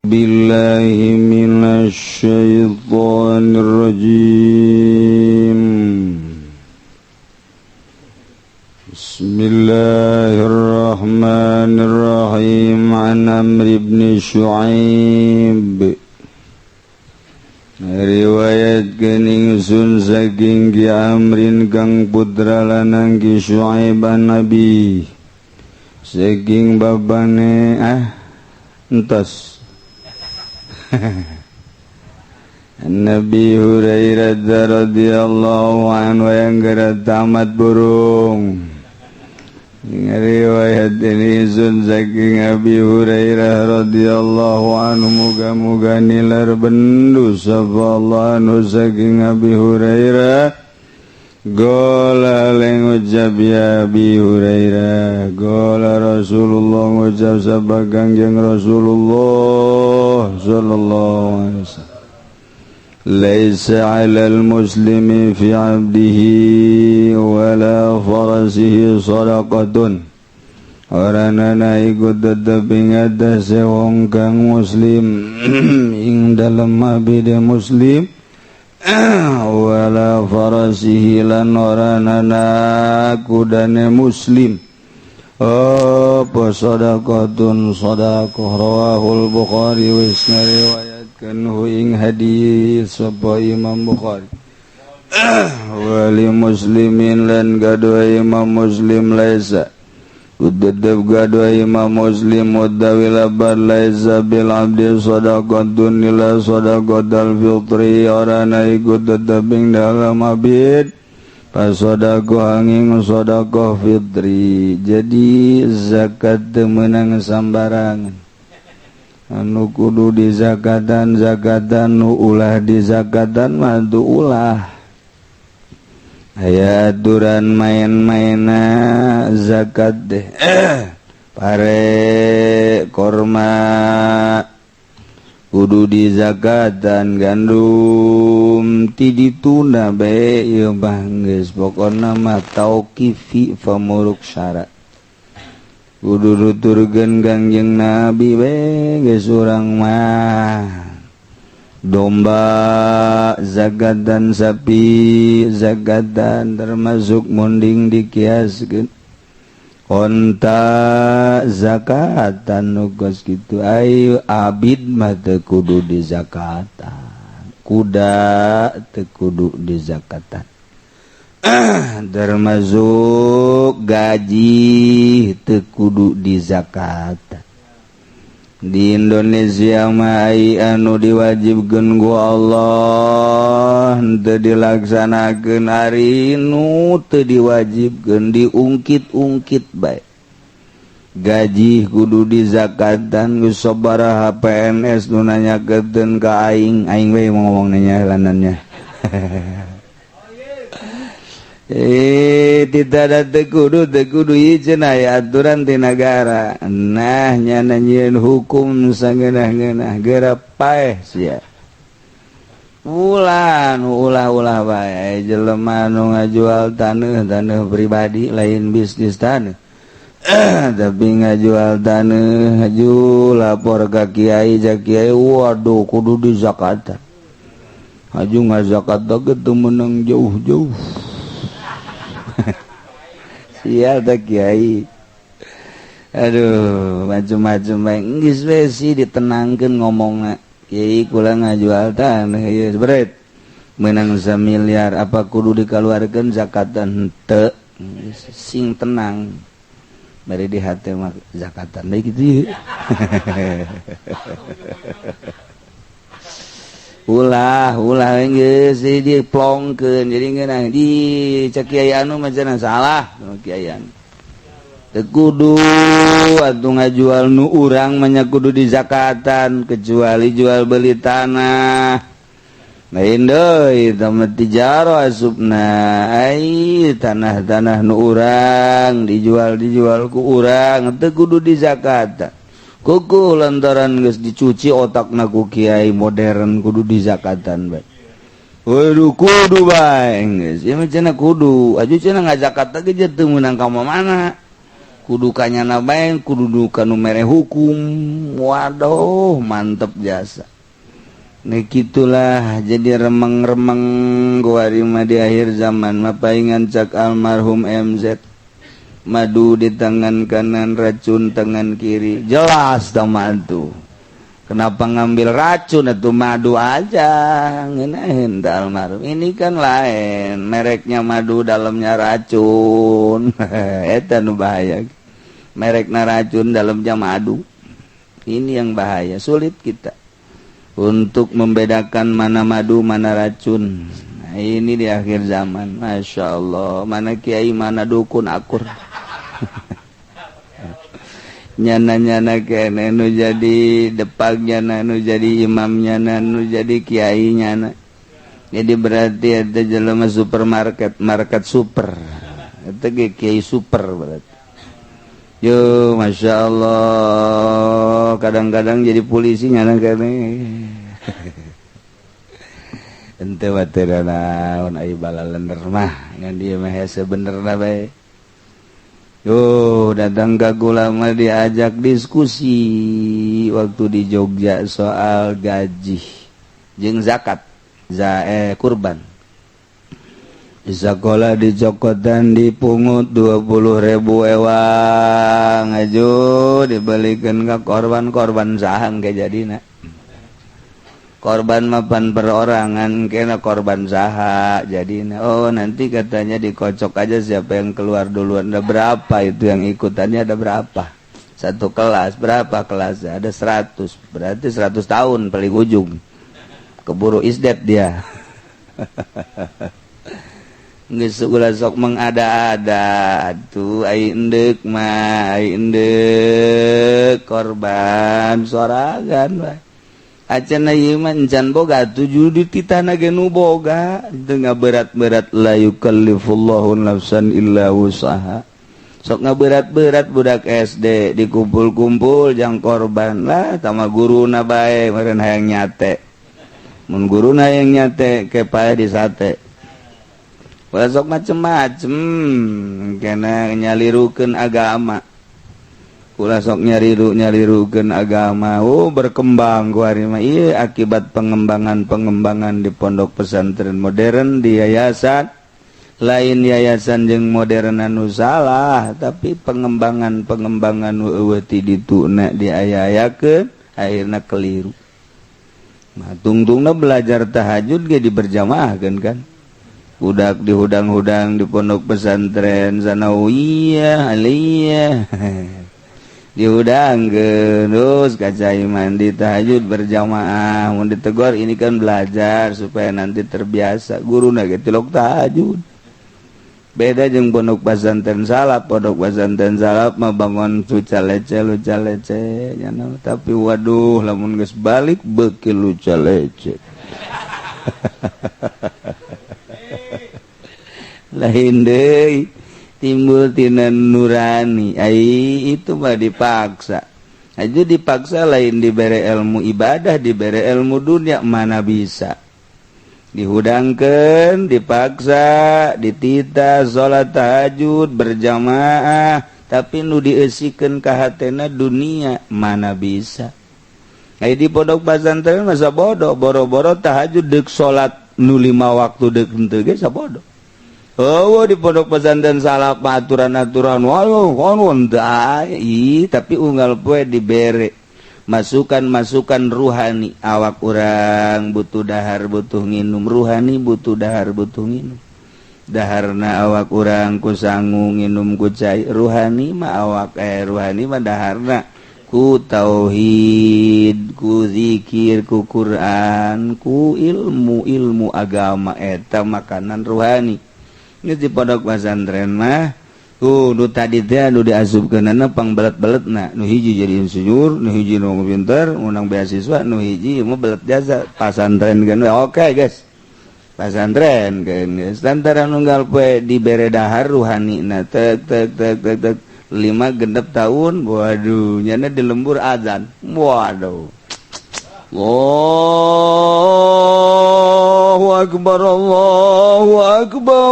billahi minasyaitonir rajim. Bismillahirrahmanirrahim. An Amr ibn Shu'aib. Riwayat kening sun saking Ki Amrin kang putra lanang Ki Shu'aib an-Nabi. Saking babane entos Nabi Hurairah radhiyallahu anhu yang gerak tamat burung. Riwayat ini sun saking Abi Hurairah radhiyallahu anhu, muga-muga nilar bendu sallallahu anhu saking Abi Hurairah. Gola leng ucap ya Abi Hurairah, gola Rasulullah ngucap sabagang yang Rasulullah sallallahu alaihi wasallam. Laisa 'alal muslimi fi 'abdihi wala farasihi shadaqatun. Orana ikut tetep ing atase wong kang muslim ing dalem abdi muslim wala farasihi lan orana kudane muslim apa shadaqatun shadaqah. Rawahul Bukhari wa riwayatkan ing hadis sapa Imam Bukhari. Wali muslimin lan gadua Imam Muslim laisa udadab gadua Imam Muslim mudawi labar laisa bil abdi shadaqatun ila shadaqatal fitri. Orana ikut tetep ing dalam abid pas sedekah angin sedekah fitri. Jadi zakat temenang sambarangan. Anu kudu di zakatan nu ulah di zakatan madu ulah. Aya aturan main-maina zakat deh. Pare korma kudu di zakatan, gandum ti dituna bae ieu mah geus pokona mah tauqifi famuruk syarat. Kudu nuturkeun Kangjeng Nabi bae geus urang mah. Domba zakatan, sapi zakatan, termasuk munding dikiaskeun. Onta zakatan nukos gitu. Ayo abid mah teu kudu di zakatan, kuda teu kudu di zakatan. Termasuk gaji teu kudu di zakatan. Di Indonesia mah ai anu diwajibkeun ku Allah teu dilaksanakeun, ari nu teu diwajibkeun diungkit-ungkit bae. Gaji kudu dizakatan, geus sabaraha PNS nu nanyakeun ka aing we ngomong nanya lanannya. Tidak teu kudu ieu aya aturan ti nagara. Nah nya nyieun hukum sangeunah-ngeunah geureup paeh sia. Ulah bae jelema nu ngajual taneuh pribadi lain bisnis taneuh. Tapi ngajual taneuh haju lapor ka kiai, jak kiai waduh kudu dizakatan. Haju ngazakat ge teu meunang jauh-jauh. Sial tak kiai. Aduh, macam-macam bae. Geus we sih ditenangkeun ngomongna. Kiai kula ngajual tanah ieu bret. Meunang 1 miliar apa kudu dikaluarkeun zakatan henteu. Sing tenang. Bari di hate mah zakatan bae kitu. Ulah geus diplongkeun jadi ngeunah di cek kiai anu mah cenah salah kiai anu. Teu kudu atuh ngajual nu urang mah nya kudu di zakatan kecuali jual beli tanah. Lain deui eta mah tijaro asupna. Ai tanah-tanah nu urang dijual ku urang teu kudu di zakatan. Kuku lantaran geus dicuci otakna ku kiai modern kudu di zakatan bae. Waduh kudu bae geus. Ieu mah cenah kudu. Aju cenah ngazakat ge teu meunang ka mana. kudukannya nabain kududukan numere hukum. Waduh mantep jasa. Nah gitulah jadi remeng-remeng gua mah di akhir zaman mah paingan cak almarhum MZ madu di tangan kanan racun tangan kiri jelas teman tuh. Kenapa ngambil racun atau madu aja ngenahin almarhum ini kan lain mereknya madu dalamnya racun. Eta nu bahaya. Merekna racun dalamnya madu. Ini yang bahaya, sulit kita untuk membedakan mana madu mana racun. Nah, ini di akhir zaman. Masya Allah, mana kiai mana dukun akur. Nyana-nyana kene nu jadi depagnya nu jadi imamnya nu jadi kiainya. Jadi berarti ada jelema supermarket, market super. Itu kiai super berarti. Yo, masya Allah, kadang-kadang jadi polisi nyana kene. Ente watera naon ai balalener mah, ngan dia mah hese bener na bae. Yo, datang ke ulama diajak diskusi waktu di Jogja soal gaji jeung zakat, kurban. Di sekolah di cokotan dipungut 20.000 ewang ajo dibalikan ke korban sahang kayak jadina korban mapan perorangan kena korban saha jadina. Oh nanti katanya dikocok aja siapa yang keluar duluan. Ada berapa itu yang ikutannya, ada berapa satu kelas, berapa kelasnya, ada 100, berarti 100 tahun paling ujung keburu isdet dia. Geus ulah sok mengada-ada tuh ai endek mah ai endek korban soragan bae. Acan ieu mah encan boga tujuh di titana ge nu boga teu ngaberat-berat la yukallifullahu nafsan illa wusaha. Sok ngaberat-berat budak SD dikumpul-kumpul jang korban lah tama guruna bae meureun hayang nyate. Mun guruna hayang nyate ke paeh di sate. Sok macem-macem kena nyalirukeun agama. Kula sok nyalirukeun agama. Oh berkembang ku ari mah ieu akibat pengembangan di pondok pesantren modern di yayasan. Lain yayasan jeung modern anu salah, tapi pengembangan eueuh ti dituna diayayakeun akhirna keliru. Mah tungtungna belajar tahajud ge diberjamaahkeun kan. Budak di hudang-hudang di pondok pesantren sanawiyah aliyah dihudangkeun terus kacai mandi tahajud berjamaah mun ditegur ini kan belajar supaya nanti terbiasa guruna ge tilok tahajud. Beda jeung pondok pesantren salap mah bangun luca lece nyana tapi waduh lamun geus balik beuki luca lece. Lain deui timbul tina nurani ai itu mah dipaksa aja dipaksa lain dibere ilmu ibadah dibere ilmu dunia mana bisa dihudangkeun dipaksa ditita salat tahajud berjamaah tapi nu dieusikeun ka hatena dunia mana bisa ai di pondok pesantren masa bodoh boro-boro tahajud deuk salat nu 5 waktu deuk henteu ge sabodo. Oh di pondok pesantren salah aturan-aturan waduh konon tapi unggal poe dibere masukan ruhani awak urang butuh dahar butuh nginum ruhani butuh dahar butuh nginum daharna awak urang ku sangu nginum ku cai ruhani mah ruhani mah daharna ku tauhid ku zikir ku Quran ku ilmu agama eta makanan ruhani. Ini di pondok pesantren mah nu tadi teh nu diasupkeunana pangbelet-beletna nu hiji jadi insinyur nu hiji nu pinter undang beasiswa nu hiji mah belet jasa pesantren kan oke guys pesantren kan lantaran nunggal poe dibere dahar ruhanina tek 5 genep tahun waduh nyana di lembur azan waduh Allahu akbar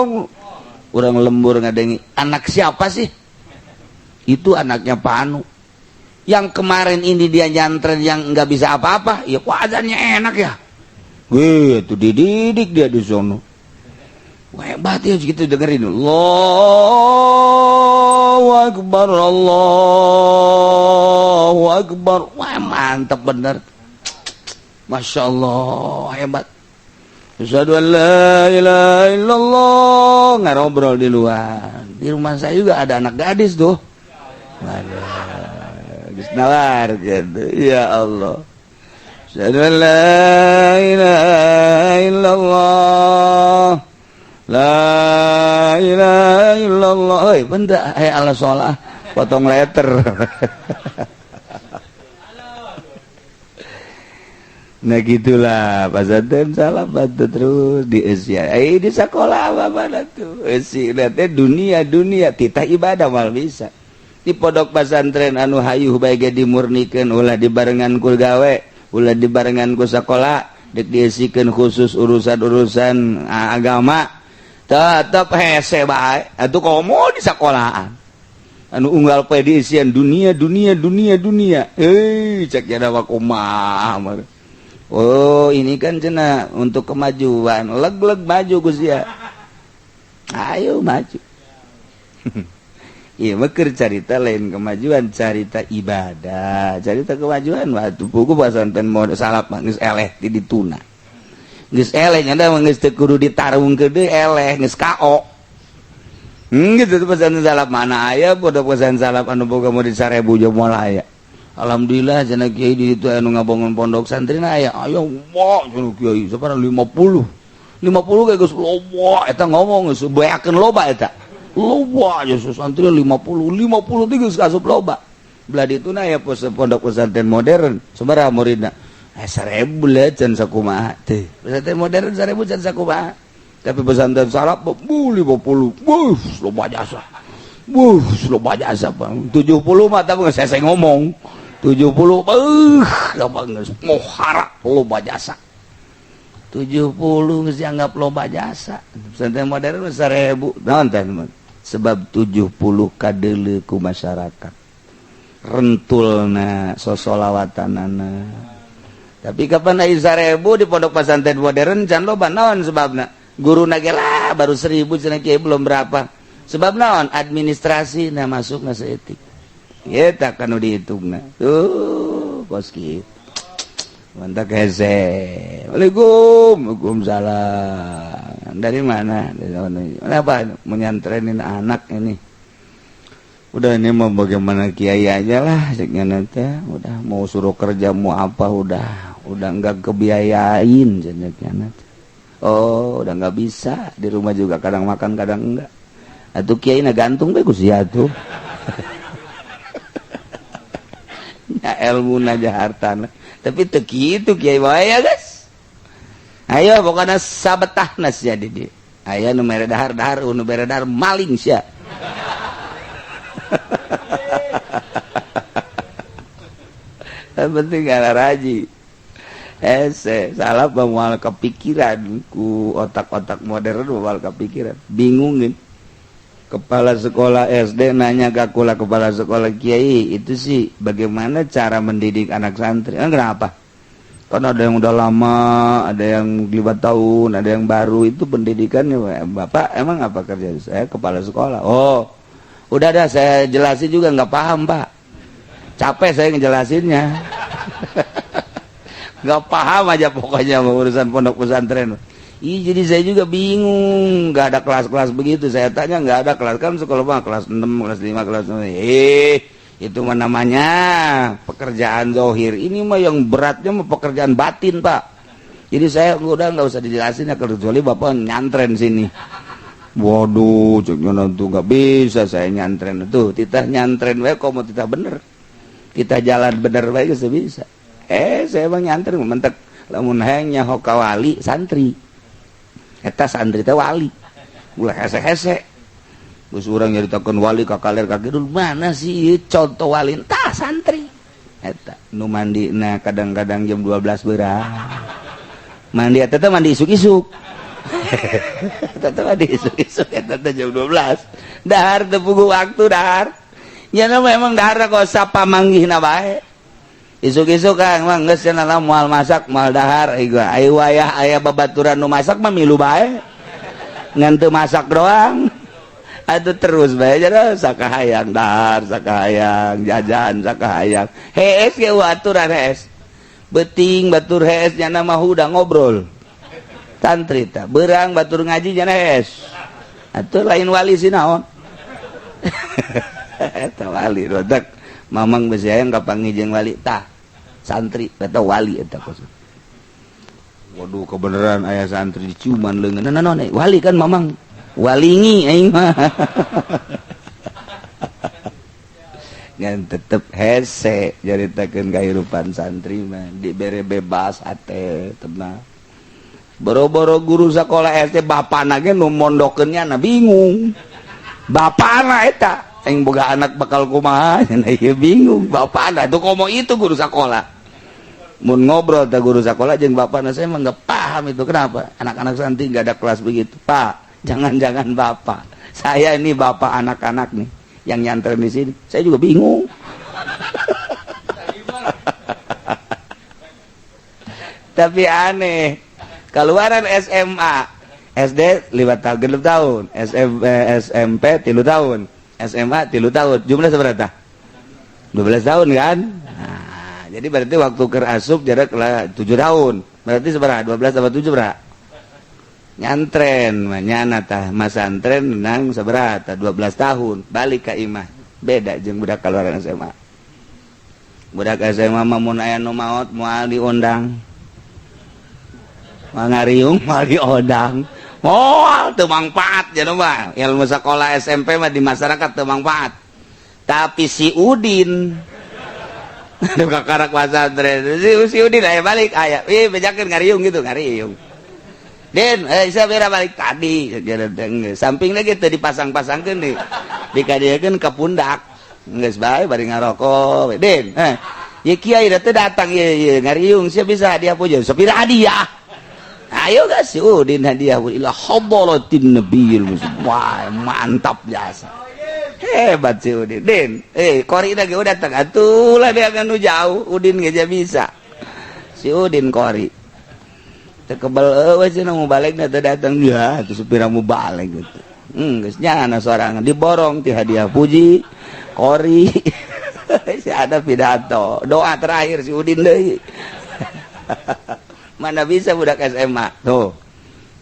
urang lembur ngadengi anak siapa sih Itu anaknya Pak Anu. Yang kemarin ini dia nyantren yang nggak bisa apa-apa, ya kok azannya enak ya. Wih, itu dididik dia di sono. Wah, hebat ya gitu dengerin. Allahu Akbar, Allahu Akbar. Wah, mantap bener. Masya Allah, hebat. Asyhadu an la ilaha illallah. Ngobrol di luar. Di rumah saya juga ada anak gadis tuh. Waduh. Nawar gitu. Ya Allah. Asyhadu an la ilaha illallah. La ilaha illallah. Oi, benda ala sholah potong letter. Nah gitulah pesantren salah bantu terus di Asia. Di sekolah apa tuh? Esi lihatnya dunia titah ibadah mal bisa. Di pondok pesantren anu hayuh bae dimurnikeun ulah dibarengan ku gawe, ulah dibarengan ku sekolah, dek diesikeun khusus urusan-urusan agama. Tetep hese bae. Atuh komo di sekolahan. Anu unggal poe diisian dunia. Cek jada kumaha. Oh, ini kan cenah untuk kemajuan. Leg-leg maju Gus ya. Ayo maju. Iya, meukeur carita lain kemajuan, carita ibadah, carita kemajuan. Waktu buku pesantren model salap geus eleh ti dituna. Geus eleh nya da geus teu kudu ditarungkeun deui eleh, geus KO. Gitu tuh pesantren salap mana aya pondok pesantren salap anu boga mau di Sarebu Jomoal aya. Alhamdulillah cenah kiai di ditu anu ngabangun pondok santri aya. Ayo wah cenah kiai sabarang 50. 50 ge geus loba eta ngomong geus beakeun loba eta. Loba aja santri 50 teh geus kasup loba. Belah dituna aya pondok pesantren modern. Sabaraha muridna? 1000 lah can sakumaha teh. Pesantren modern 1000 can sakumaha. Tapi pesantren salap 50. Wuh, loba jasa. Loba jasa Bang. 70 mah tapi geus saya ngomong. 70 loba geus mohara loba jasa. 70 geus dianggap loba jasa. Pesantren modern 1000. Naon teh sebab 70 kadeuleu ku masyarakat. Rentulna sosolawatanana. Tapi kapan aya 1000 di pondok pesantren modern can loba naon sebabna? Guruna ge lah baru 1000 cenah kieu belum berapa. Sebab naon? Administrasi na masukna saeutik. Eta kanu dihitungna. Tuh, bos kieu. Mantap hese. Waalaikumsalam. Dari mana? Dari mana? Kenapa menyantrenin anak ini? Udah ini mau bagaimana kiai aja lah, ceknya nanti. Udah mau suruh kerja mau apa udah enggak kebiayain ceknya nanti. Oh, udah enggak bisa. Di rumah juga kadang makan kadang enggak. Atuh kiai na gantung bagus ya tuh. Ya ilmu naja hartana. Tapi teu kitu kiai wae ya guys. Ayo pokoknya sabetahna sia di dieu. Aya nu mere dahar-dahar, nu mere dahar maling sia. Yang penting ala raji. Salah bamual kepikiran ku otak-otak modern bamual kepikiran. Bingungin. Kepala sekolah SD nanya ke kepala sekolah kiai, itu sih bagaimana cara mendidik anak santri? Kenapa? Karena ada yang udah lama, ada yang 5 tahun, ada yang baru. Itu pendidikannya. Bapak emang apa kerja? Saya kepala sekolah. Oh, udah dah saya jelasin juga nggak paham Pak. Capek saya ngejelasinnya. Nggak paham aja pokoknya urusan pondok pesantren. Iya, jadi saya juga bingung, nggak ada kelas-kelas begitu. Saya tanya nggak ada kelas, kan sekolah mah kelas 6, kelas 5, kelas 6. Itu mah namanya pekerjaan zohir. Ini mah yang beratnya mah pekerjaan batin Pak. Jadi saya udah nggak usah dijelasin ya, kecuali Bapak nyantren sini. Waduh, ceknya nanti nggak bisa saya nyantren itu. Kita nyantren wae kok mau kita bener. Kita jalan bener wae geus bisa. Saya bang nyantren mentek lamun hayang nyaho ka wali santri. Eta santri teh wali. Ulah hese-hese. Geus urang nyaritakeun wali ka kaler ka kidul, mana sih contoh wali tah santri. Eta nu mandina kadang-kadang jam 12 beurang. Mandi eta teh mandi isuk-isuk. Eta teh mandi isuk-isuk eta teh jam 12. Dahar teu puguh waktu dahar. Ya memang dahar kok sapa manggihna bae. Isuk-isuk Kang mah geus cenah moal masak moal dahar aya wayah aya babaturan nu masak mah milu bae. Ngan teu masak doang. Atuh terus bae jana sakahayang dahar, sakahayang jajan, sakahayang. Hees ge aturan hees. Beting batur hees nya mah udah ngobrol santri ta beurang batur ngaji nya hees atuh lain wali sinaon eta wali rodak mamang besi hayang kapanggih jeung wali tah santri eta wali eta kos waduh kebenaran aya santri cuman leungeun naon wali kan mamang walingi aing mah ngan tetep hese jaritakeun kahirupan santri mah dibere bebas hate tenang boro-boro guru sakola teh bapana ge nu mondokeun nya bingung bapana eta aing boga anak bakal kumaha cenah ieu bingung bapana tuh komo itu guru sakola mun ngobrol teh guru sakola jeung bapana saya mah enggak paham itu kenapa anak-anak santri enggak ada kelas begitu Pak jangan-jangan Bapak saya ini bapak anak-anak nih yang nyanter di sini, saya juga bingung. Tapi aneh, keluaran SMA, SD 5 tahun, SMP 3 tahun, SMA 3 tahun, jumlah seberapa? 12 tahun kan? Nah, jadi berarti waktu kerasup jarak 7 tahun, berarti seberapa? 12 tambah 7 berapa? Nyantren nyana tah masantren nang saberata 12 tahun balik ka imah beda jeung budak keluaran SMA budak SMA mah mun aya nu maot moal diundang ngariung moal diundang moal teu mangpaat cenah mah ilmu sekolah SMP mah di masyarakat teu mangpaat tapi si Udin anu kakarak pasantren si Udin aya balik aya bejakeun ngariung gitu ngariung Den, saya bera balik tadi, samping lagi tadi dipasang-pasangkan dikadiakan ke pundak, nggak bae bari ngarokok, Den, ya kiai datang ya ngariung, siapa bisa hadiah puja, sepira hadiah, ayo gak sih, Udin hadiah, ilah hobolotin nabil, wah mantap jasa, hebat sih Udin, Den, Kori lagi udah datang, atulah dia akan jauh, Udin gak bisa, si Udin Kori. Tekebal eueuh cenah mau balik teh datang dia atuh supira mau balik gitu. Geus nyana sorangan diborong ti hadiah puji, Kori. Si ada pidato, doa terakhir si Udin deui. Mana bisa budak SMA. Tuh.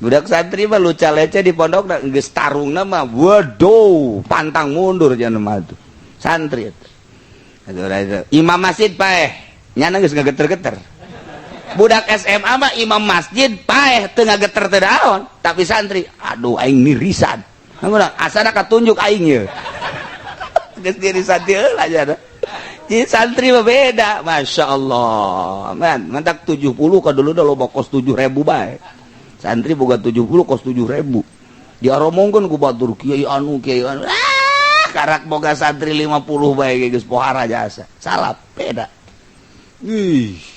Budak santri mah luca lece di pondok geus tarungna mah waduh, pantang mundur cenah mah tuh. Santri eta. Imam masjid paeh, nyana geus ngageter-geter. Budak SMA mah imam masjid paeh teu ngageter teu daon tapi santri aduh aing nirisan asana katunjuk aing ye geus nirisan teh heula nya jadi santri mah beda masyaallah man mantak 70 ka dulu da loba kos 7.000 bae santri boga 70 kos 7.000 diaromongkeun ku batur kiai anu karak boga santri 50 bae geus pohara jasa salah beda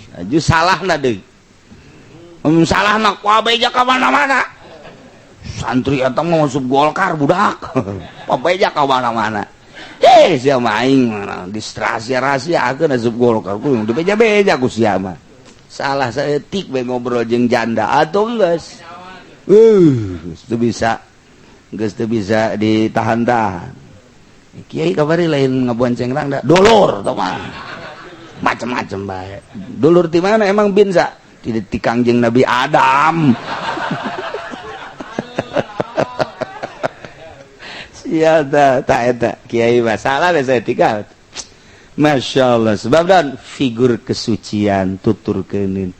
aju salah na deui salah na ku abeja ka mana-mana santri eta mah masuk Golkar budak abeja ka mana-mana sia maing distrasi rahasiakeun asup Golkar ku dibeja-beja ku sia mah salah saeutik bae ngobrol jeung janda atuh geus geus teu bisa ditahan-tahan kiai kabari lain ngabonceng rangda dolor tah mah macam-macam bae. Dulur di mana emang binsa? Tidak di Kangjeng Nabi Adam. Sia ta eta kiai masalah saya tinggal. Masyaallah sebab dan figur kesucian tuturkeun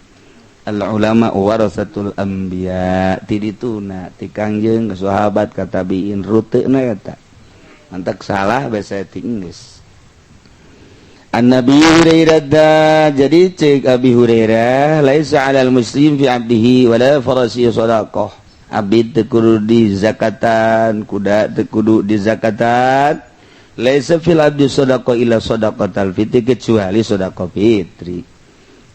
al ulama warasatul anbiya ti dituna ti Kangjeng sahabat ka tabiin ruteuna eta. Mantak salah basa tinggeus. An-Nabi Hurairah jadi cek Abi Hurairah laisa 'alal muslim fi 'abdihi wala farasi shadaqah abid teu kudu di zakatan kuda teu kudu di zakatan laisa fil 'abdi shadaqah illa shadaqatal fitri kecuali shadaqah fitri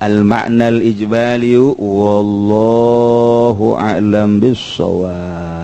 al ma'na al ijmali wallahu a'lam bis-shawab.